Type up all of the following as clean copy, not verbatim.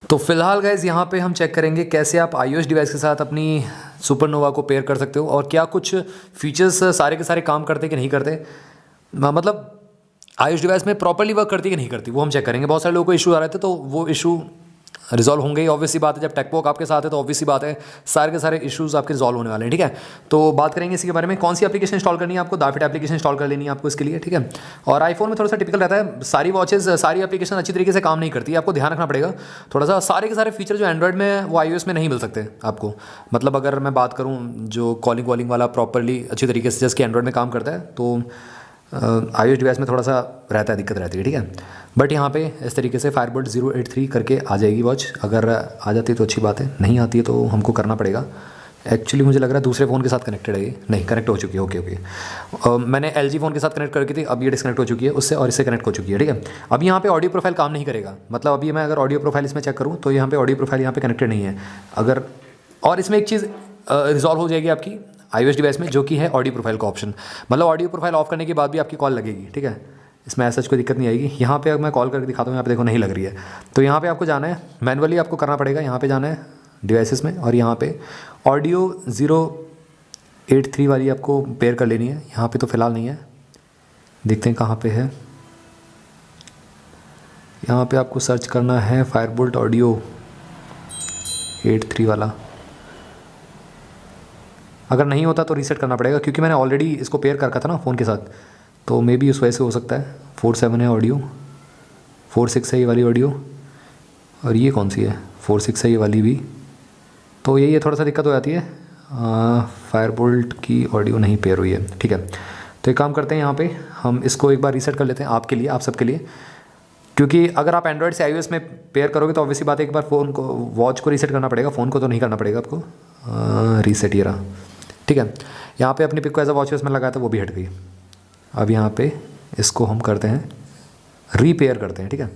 तो फिलहाल गाइज यहाँ पे हम चेक करेंगे कैसे आप iOS डिवाइस के साथ अपनी सुपरनोवा को पेयर कर सकते हो और क्या कुछ फीचर्स सारे के सारे काम करते कि नहीं करते। मतलब iOS डिवाइस में प्रॉपर्ली वर्क करती कि नहीं करती वो हम चेक करेंगे। बहुत सारे लोगों को इशू आ रहे थे तो वो इशू रिजॉल्व होंगे ही, ऑब्वियस सी बात है। जब टेकपोक आपके साथ है तो ऑब्वियस सी बात है सारे के सारे इश्यूज़ आपके रिजॉल्व होने वाले हैं, ठीक है। तो बात करेंगे इसी के बारे में, कौन सी एप्लीकेशन इंस्टॉल करनी है आपको। दाफिट एप्लीकेशन इंस्टॉल कर लेनी है आपको इसके लिए, ठीक है। और आईफोन में थोड़ा सा टिपिकल रहता है, सारी वॉचेस सारी एप्लीकेशन अच्छी तरीके से काम नहीं करती है, आपको ध्यान रखना पड़ेगा थोड़ा सा। सारे के सारे फीचर जो एंड्रॉइड में वो iOS में नहीं मिल सकते आपको। मतलब अगर मैं बात करूँ जो कॉलिंग वॉलिंग वाला प्रॉपरली अच्छी तरीके से जैसे कि एंड्रॉइड में काम करता है तो iOS डिवाइस में थोड़ा सा रहता है, दिक्कत रहती है, ठीक है। बट यहाँ पे इस तरीके से फायरबोल्ट 083 करके आ जाएगी वॉच। अगर आ जाती है तो अच्छी बात है, नहीं आती है तो हमको करना पड़ेगा। एक्चुअली मुझे लग रहा है दूसरे फ़ोन के साथ कनेक्टेड है ये, नहीं कनेक्ट हो चुकी है, ओके ओके। मैंने LG फ़ोन के साथ कनेक्ट करके थी, अब ये डिस्कनेक्ट हो चुकी है उससे और इससे कनेक्ट हो चुकी है, ठीक है। अब यहाँ पे ऑडियो प्रोफाइल काम नहीं करेगा। मतलब अभी मैं अगर ऑडियो प्रोफाइल इसमें चेक करूँ तो यहाँ पे ऑडियो प्रोफाइल यहाँ पे कनेक्टेड नहीं है। अगर और इसमें एक चीज़ रिजॉल्व हो जाएगी आपकी iOS डिवाइस में, जो कि है ऑडियो प्रोफाइल का ऑप्शन। मतलब ऑडियो प्रोफाइल ऑफ करने के बाद भी आपकी कॉल लगेगी, ठीक है। इसमें ऐसा कोई दिक्कत नहीं आएगी। यहाँ पे अगर मैं कॉल करके दिखाता हूँ, यहाँ पे देखो नहीं लग रही है। तो यहाँ पे आपको जाना है, मैनुअली आपको करना पड़ेगा। यहाँ पे जाना है डिवाइसेस में और यहाँ पे ऑडियो 083 वाली आपको पेयर कर लेनी है। यहाँ पे तो फ़िलहाल नहीं है, देखते हैं कहाँ पे है। यहाँ पे आपको सर्च करना है फायरबोल्ट ऑडियो 83 वाला। अगर नहीं होता तो रीसेट करना पड़ेगा, क्योंकि मैंने ऑलरेडी इसको पेयर कर रखा था ना फ़ोन के साथ, तो मे बी उस वजह से हो सकता है। 47 है ऑडियो, 46 है ये वाली ऑडियो, और ये कौन सी है 46 है ये वाली भी। तो यही है, थोड़ा सा दिक्कत हो जाती है। फायरबोल्ट की ऑडियो नहीं पेयर हुई है, ठीक है। तो एक काम करते हैं, यहाँ पे हम इसको एक बार रीसेट कर लेते हैं आपके लिए, आप सबके लिए। क्योंकि अगर आप एंड्रॉयड से iOS में पेयर करोगे तो ऑब्वियसली बात है एक बार फ़ोन को वॉच को रीसेट करना पड़ेगा, फ़ोन को तो नहीं करना पड़ेगा आपको। रीसेट ये रहा, ठीक है। यहाँ पे अपनी पिक को एज अ वॉच फेस में लगाया था, वो भी हट गई। अब यहाँ पे इसको हम करते हैं रीपेयर करते हैं, ठीक है।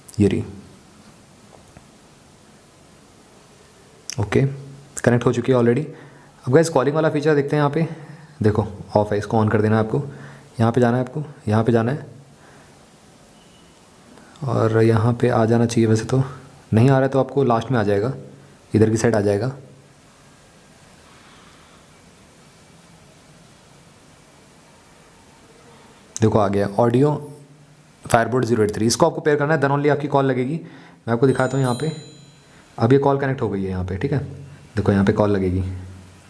ये रही, ओके कनेक्ट हो चुकी है ऑलरेडी। अब गाइस कॉलिंग वाला फीचर देखते हैं। यहाँ पे देखो ऑफ है, इसको ऑन कर देना है आपको। यहाँ पे जाना है आपको, यहाँ पे जाना है और यहाँ पे आ जाना चाहिए। वैसे तो नहीं आ रहा है तो आपको लास्ट में आ जाएगा, इधर की साइड आ जाएगा। देखो आ गया ऑडियो फायरबोल्ट 083। इसको आपको पेयर करना है, देन ओनली आपकी कॉल लगेगी। मैं आपको दिखाता हूँ यहाँ पे। अब ये कॉल कनेक्ट हो गई है यहाँ पे, ठीक है। देखो यहाँ पे कॉल लगेगी।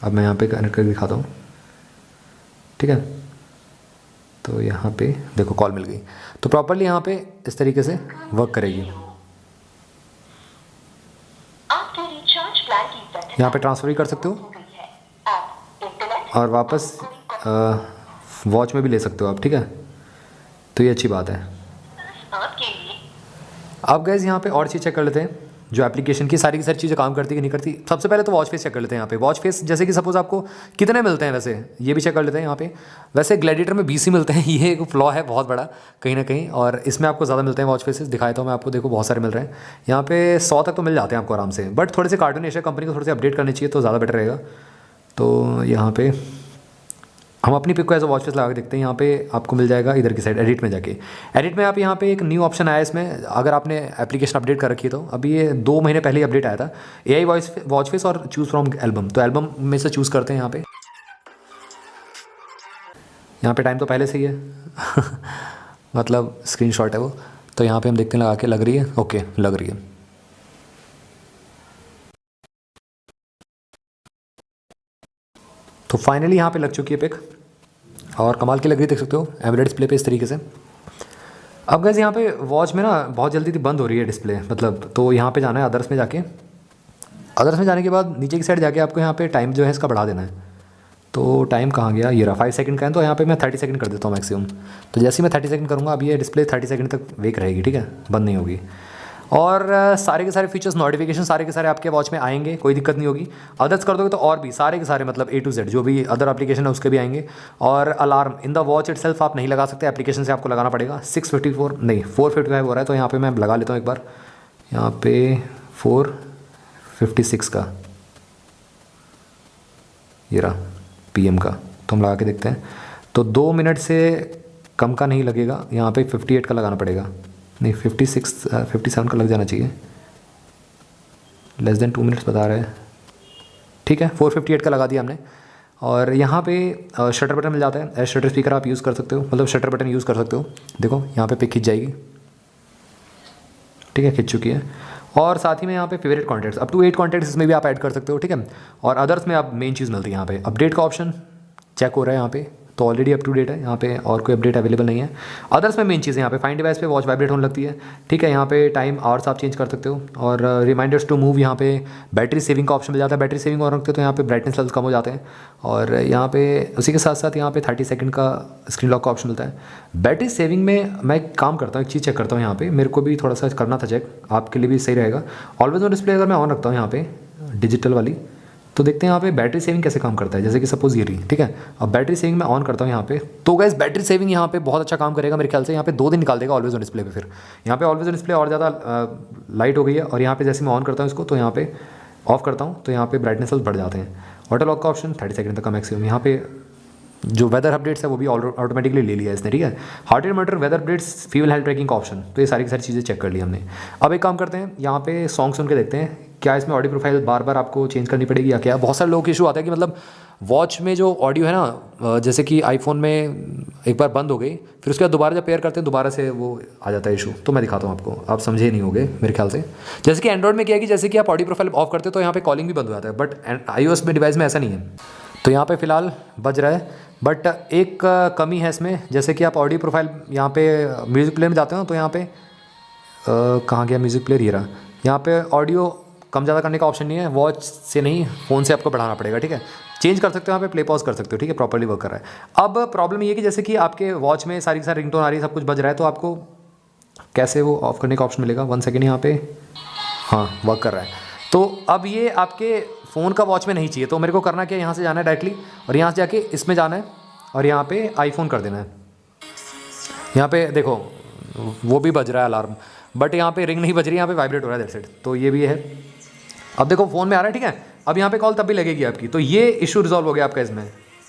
अब मैं यहाँ पे कनेक्ट करके दिखाता हूँ, ठीक है। तो यहाँ पे देखो कॉल मिल गई। तो प्रॉपरली यहाँ पे इस तरीके से वर्क करेगी। यहाँ पे ट्रांसफ़र भी कर सकते हो और वापस वॉच में भी ले सकते हो आप, ठीक है। तो ये अच्छी बात है। अब गैस यहाँ पे और चीज़ चेक कर लेते हैं, जो एप्लीकेशन की सारी चीज़ें काम करती है कि नहीं करती। सबसे पहले तो वॉच फेस चेक कर लेते हैं। यहाँ पे वॉच फेस जैसे कि सपोज़ आपको कितने मिलते हैं, वैसे ये भी चेक कर लेते हैं यहाँ पे। वैसे ग्लैडिएटर में 20 ही मिलते हैं, ये एक फ्लॉ है बहुत बड़ा कहीं ना कहीं, और इसमें आपको ज़्यादा मिलते हैं वॉच फेसेस। दिखाया तो मैं आपको, देखो बहुत सारे मिल रहे हैं यहाँ पे, 100 तक तो मिल जाते हैं आपको आराम से। बट थोड़े से कार्टून एशिया कंपनी को थोड़े से अपडेट करनी चाहिए तो ज़्यादा बेटर रहेगा। तो यहाँ पे हम अपनी पिक को एज अ वॉच फेस लगा के देखते हैं। यहाँ पे आपको मिल जाएगा इधर की साइड एडिट में जाके। एडिट में आप यहाँ पे एक न्यू ऑप्शन आया इसमें, अगर आपने एप्लीकेशन अपडेट कर रखी है तो। अभी ये 2 महीने पहले ही अपडेट आया था। AI वॉच फेस और चूज़ फ्रॉम एल्बम। तो एल्बम में से चूज़ करते हैं यहाँ पे। यहाँ पे टाइम तो पहले से ही है मतलब स्क्रीनशॉट है वो। तो यहाँ पे हम देखते हैं लगा के, लग रही है, ओके लग रही है। तो फाइनली यहाँ पे लग चुकी है पिक और कमाल की लग रही, देख सकते हो एमोलेड डिस्प्ले पे इस तरीके से। अब गैस यहाँ पे वॉच में ना बहुत जल्दी बंद हो रही है डिस्प्ले, मतलब। तो यहाँ पे जाना है अदर्स में जाके। अदर्स में जाने के बाद नीचे की साइड जाके आपको यहाँ पे टाइम जो है इसका बढ़ा देना है। तो टाइम कहाँ गया, ये रहा 5 सेकंड का है। तो यहाँ पे मैं 30 सेकंड कर देता हूँ मैक्सिमम। तो जैसे ही मैं 30 सेकंड करूँगा, अब ये डिस्प्ले 30 सेकंड तक वेक रहेगी, ठीक है, बंद नहीं होगी। और सारे के सारे फीचर्स, नोटिफिकेशन सारे के सारे आपके वॉच में आएंगे, कोई दिक्कत नहीं होगी। अदर्स कर दोगे तो और भी सारे के सारे, मतलब A to Z जो भी अदर एप्लीकेशन है उसके भी आएंगे। और alarm in the watch itself आप नहीं लगा सकते, एप्लीकेशन से आपको लगाना पड़ेगा। 654 नहीं 455 हो रहा है, तो यहाँ पे मैं लगा लेता हूँ एक बार। यहाँ पे 456 का ये रहा PM का। तो हम लगा के देखते हैं। तो 2 मिनट से कम का नहीं लगेगा, यहाँ पे 58 का लगाना पड़ेगा। नहीं 57 का लग जाना चाहिए, लेस देन 2 मिनट्स बता रहे हैं। ठीक है 458 का लगा दिया हमने। और यहाँ पे शटर बटन मिल जाता है, एज शटर स्पीकर आप यूज़ कर सकते हो, मतलब शटर बटन यूज़ कर सकते हो। देखो यहाँ पे पिक खिंच जाएगी, ठीक है खिंच चुकी है। और साथ ही में यहाँ पे favourite contacts up to 8 contacts इसमें भी आप ऐड कर सकते हो, ठीक है। और अदर्स में आप मेन चीज़ मिलती है यहाँ पे अपडेट का ऑप्शन चेक हो रहा है यहाँ पे, तो ऑलरेडी अप टू डेट है यहाँ पे, और कोई अपडेट अवेलेबल नहीं है। अदर्स में मेन चीज़ है यहाँ पे फाइंड डिवाइस पे वॉच वाइब्रेट होने लगती है, ठीक है। यहाँ पे टाइम आवर्स आप चेंज कर सकते हो, और रिमाइंडर्स टू मूव यहाँ पे बैटरी सेविंग का ऑप्शन मिल जाता है। बैटरी सेविंग और रखते हो तो यहाँ पे ब्राइटनेस लेवल्स कम हो जाते हैं। और यहाँ पे उसी के साथ साथ यहाँ पे 30 सेकंड का स्क्रीन लॉक का ऑप्शन मिलता है। बैटरी सेविंग में मैं काम करता हूँ, एक चीज़ चेक करता हूँ यहाँ पे, मेरे को भी थोड़ा सा करना था चेक, आपके लिए भी सही रहेगा। ऑलवेज ऑन डिस्प्ले अगर मैं ऑन रखता हूँ यहाँ पे डिजिटल वाली, तो देखते हैं यहाँ पे बैटरी सेविंग कैसे काम करता है। जैसे कि सपोज ये रही, ठीक है। अब बैटरी सेविंग मैं ऑन करता हूँ यहाँ पे, तो गाइस बैटरी सेविंग यहाँ पे बहुत अच्छा काम करेगा मेरे ख्याल से। यहाँ पे 2 दिन निकाल देगा ऑलवेज ऑन डिस्प्ले पे। फिर यहाँ पे ऑलवेज ऑन डिस्प्ले और ज़्यादा लाइट हो गई है, और यहाँ पे जैसे मैं ऑन करता हूँ इसको, तो यहाँ पे ऑफ करता हूँ तो यहाँ पे ब्राइटनेस बढ़ जाते हैं। ऑटो लॉक का ऑप्शन 30 सेकंड तक का मैक्सिमम। यहाँ पे जो वेदर अपडेट्स है वो भी ऑटोमेटिकली ले लिया है इसने, ठीक है। Heart rate monitor, weather updates, fuel health tracking का ऑप्शन, तो ये सारी की सारी चीज़ें चेक कर ली हमने। अब एक काम करते हैं, यहाँ पे सॉन्ग सुन के देखते हैं क्या इसमें ऑडियो प्रोफाइल बार बार आपको चेंज करनी पड़ेगी या क्या। बहुत सारे लोगों को इशू आता है कि मतलब वॉच में जो ऑडियो है ना, जैसे कि आईफोन में एक बार बंद हो गई, फिर उसके बाद दोबारा जब पेयर करते हैं दोबारा से वो आ जाता है इशू। तो मैं दिखाता हूँ आपको, आप समझे नहीं होगे मेरे ख्याल से। जैसे कि एंड्रॉइड में क्या है कि जैसे कि आप ऑडियो प्रोफाइल ऑफ करते हो तो यहाँ पे कॉलिंग भी बंद हो जाता है, बट iOS में डिवाइस में ऐसा नहीं है। तो यहाँ पे फ़िलहाल बज रहा है, बट एक कमी है इसमें, जैसे कि आप ऑडियो प्रोफाइल यहाँ पे म्यूज़िक प्लेयर में जाते हो तो यहाँ पे कहाँ गया म्यूज़िक प्लेयर, ये रहा। यहाँ पे ऑडियो कम ज़्यादा करने का ऑप्शन नहीं है, वॉच से नहीं फ़ोन से आपको बढ़ाना पड़ेगा, ठीक है। चेंज कर सकते हो यहाँ पे, प्ले पॉज कर सकते हो, ठीक है, प्रॉपर्ली वर्क कर रहा है। अब प्रॉब्लम ये है कि जैसे कि आपके वॉच में सारी की सारी रिंगटोन आ रही है, सब कुछ बज रहा है, तो आपको कैसे वो ऑफ करने का ऑप्शन मिलेगा। 1 सेकेंड यहाँ पे, हाँ वर्क कर रहा है। तो अब ये आपके फ़ोन का वॉच में नहीं चाहिए, तो मेरे को करना क्या है, यहाँ से जाना है डायरेक्टली, और यहाँ से जाके इसमें जाना है, और यहाँ पे आईफोन कर देना है। यहाँ पे देखो वो भी बज रहा है अलार्म, बट यहाँ पे रिंग नहीं बज रही है, यहाँ पे वाइब्रेट हो रहा है दैट्स इट। तो ये भी है। अब देखो फ़ोन में आ रहा है, ठीक है। अब यहाँ पे कॉल तब भी लगेगी आपकी, तो ये इशू रिजॉल्व हो गया आपका इसमें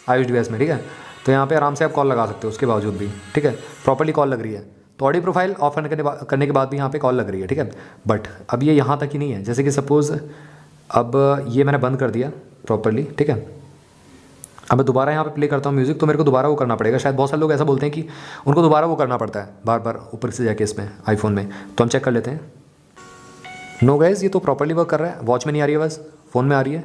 iOS डिवाइस में, ठीक है। तो यहाँ पे आराम से आप कॉल लगा सकते हो उसके बावजूद भी, ठीक है, प्रॉपर्ली कॉल लग रही है। तो ऑडियो प्रोफाइल ऑफ करने के बाद भी यहाँ पे कॉल लग रही है, ठीक है। बट अब ये यहाँ तक ही नहीं है, जैसे कि सपोज़ अब ये मैंने बंद कर दिया प्रॉपर्ली, ठीक है। अब मैं दोबारा यहाँ पे प्ले करता हूँ म्यूज़िक, तो मेरे को दोबारा वो करना पड़ेगा। शायद बहुत सारे लोग ऐसा बोलते हैं कि उनको दोबारा वो करना पड़ता है बार बार ऊपर से जाके इसमें आईफोन में। तो हम चेक कर लेते हैं। नो गाइस, ये तो प्रॉपर्ली वर्क कर रहा है, वॉच में नहीं आ रही है, बस फ़ोन में आ रही है,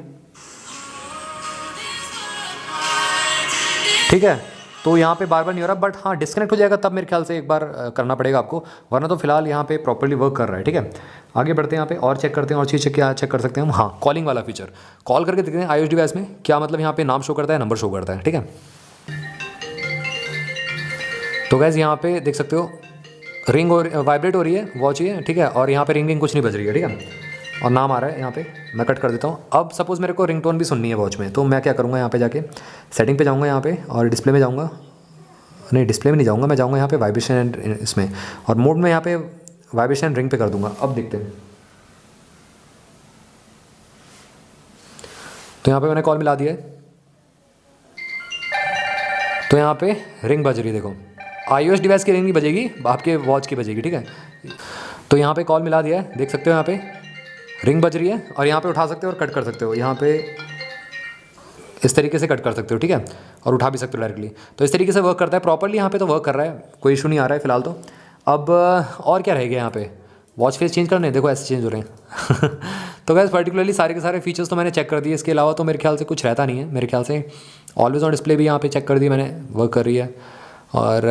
ठीक है। तो यहाँ पे बार बार नहीं हो रहा, बट हाँ डिस्कनेक्ट हो जाएगा तब मेरे ख्याल से एक बार करना पड़ेगा आपको, वरना तो फिलहाल यहाँ पे प्रॉपर्ली वर्क कर रहा है, ठीक है। आगे बढ़ते हैं, यहाँ पे और चेक करते हैं, और चीज़ क्या चेक कर सकते हैं हम। हाँ कॉलिंग वाला फीचर, कॉल करके देखते हैं iOS डिवाइस में क्या मतलब यहाँ पे नाम शो करता है, नंबर शो करता है, ठीक है। तो गाइस यहाँ पे देख सकते हो रिंग और वाइब्रेट हो रही है वॉच, ये ठीक है, और यहाँ पे रिंग कुछ नहीं बज रही है, ठीक है, और नाम आ रहा है यहाँ पे। मैं कट कर देता हूँ। अब सपोज़ मेरे को रिंगटोन भी सुननी है वॉच में, तो मैं क्या करूँगा, यहाँ पे जाके सेटिंग पे जाऊँगा यहाँ पे, और डिस्प्ले में जाऊँगा, नहीं डिस्प्ले में नहीं जाऊँगा, मैं जाऊँगा यहाँ पे वाइब्रेशन एंड इसमें, और मोड में यहाँ पे वाइब्रेशन रिंग पे कर दूँगा। अब देखते हैं, तो यहाँ पे मैंने कॉल मिला दिया है, तो यहाँ पे रिंग बज रही है। देखो iOS डिवाइस की रिंग नहीं बजेगी, आपके वॉच की बजेगी, ठीक है। तो यहाँ पे कॉल मिला दिया है, देख सकते हो यहाँ पे रिंग बज रही है, और यहाँ पे उठा सकते हो और कट कर सकते हो, यहाँ पे इस तरीके से कट कर सकते हो, ठीक है, और उठा भी सकते हो डायरेक्टली। तो इस तरीके से वर्क करता है प्रॉपर्ली, यहाँ पे तो वर्क कर रहा है, कोई इशू नहीं आ रहा है फिलहाल तो। अब और क्या रह गया यहाँ पे, वॉच फेस चेंज करने, देखो ऐसे चेंज हो रहे हैं तो गैस पर्टिकुलरली सारे के सारे फीचर्स तो मैंने चेक कर दिए, इसके अलावा तो मेरे ख्याल से कुछ रहता नहीं है। मेरे ख्याल से ऑलवेज ऑन डिस्प्ले भी यहाँ पे चेक कर दी मैंने, वर्क कर रही है। और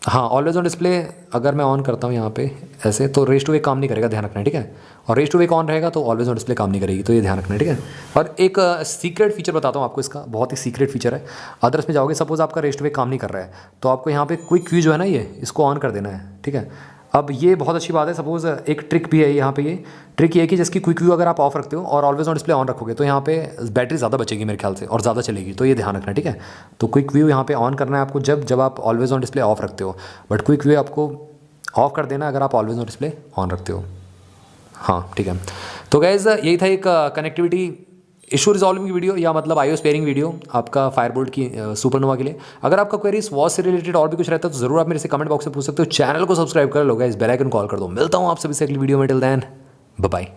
हाँ ऑलवेज ऑन डिस्प्ले अगर मैं ऑन करता हूँ यहाँ पे ऐसे, तो रेस टू वेक काम नहीं करेगा, ध्यान रखना है, ठीक है। और रेस टू वेक ऑन रहेगा तो ऑलवेज ऑन डिस्प्ले काम नहीं करेगी, तो ये ध्यान रखना है, ठीक है। और एक सीक्रेट फीचर बताता हूँ आपको, इसका बहुत ही सीक्रेट फीचर है। अदर्स में जाओगे, सपोज आपका रेस टू वेक काम नहीं कर रहा है, तो आपको यहाँ पे क्विक व्यू जो है ना, ये इसको ऑन कर देना है, ठीक है। अब ये बहुत अच्छी बात है। सपोज़ एक ट्रिक भी है यहाँ पे, ये ट्रिक ये है कि जिसकी क्विक व्यू अगर आप ऑफ रखते हो और ऑलवेज ऑन डिस्प्ले ऑन रखोगे, तो यहाँ पे बैटरी ज़्यादा बचेगी मेरे ख्याल से, और ज़्यादा चलेगी, तो ये ध्यान रखना है, ठीक है। तो क्विक व्यू यहाँ पे ऑन करना है आपको जब आप ऑलवेज ऑन डिस्प्ले ऑफ रखते हो, बट क्विक व्यू आपको ऑफ कर देना अगर आप ऑलवेज ऑन डिस्प्ले ऑन रखते हो। हाँ ठीक है। तो गाइज़ यही था एक कनेक्टिविटी इशू रिजॉल्विंग की वीडियो या मतलब iOS पेयरिंग वीडियो आपका फायरबोल्ट की सुपरनोवा के लिए। अगर आपका क्वेरीज वॉच से रिलेटेड और भी कुछ रहता है तो ज़रूर आप मेरे से कमेंट बॉक्स में पूछ सकते हो। चैनल को सब्सक्राइब कर लो गाइस, बेल आइकन कॉल कर दो। मिलता हूँ आप सभी से अगली वीडियो में। Till then bye bye.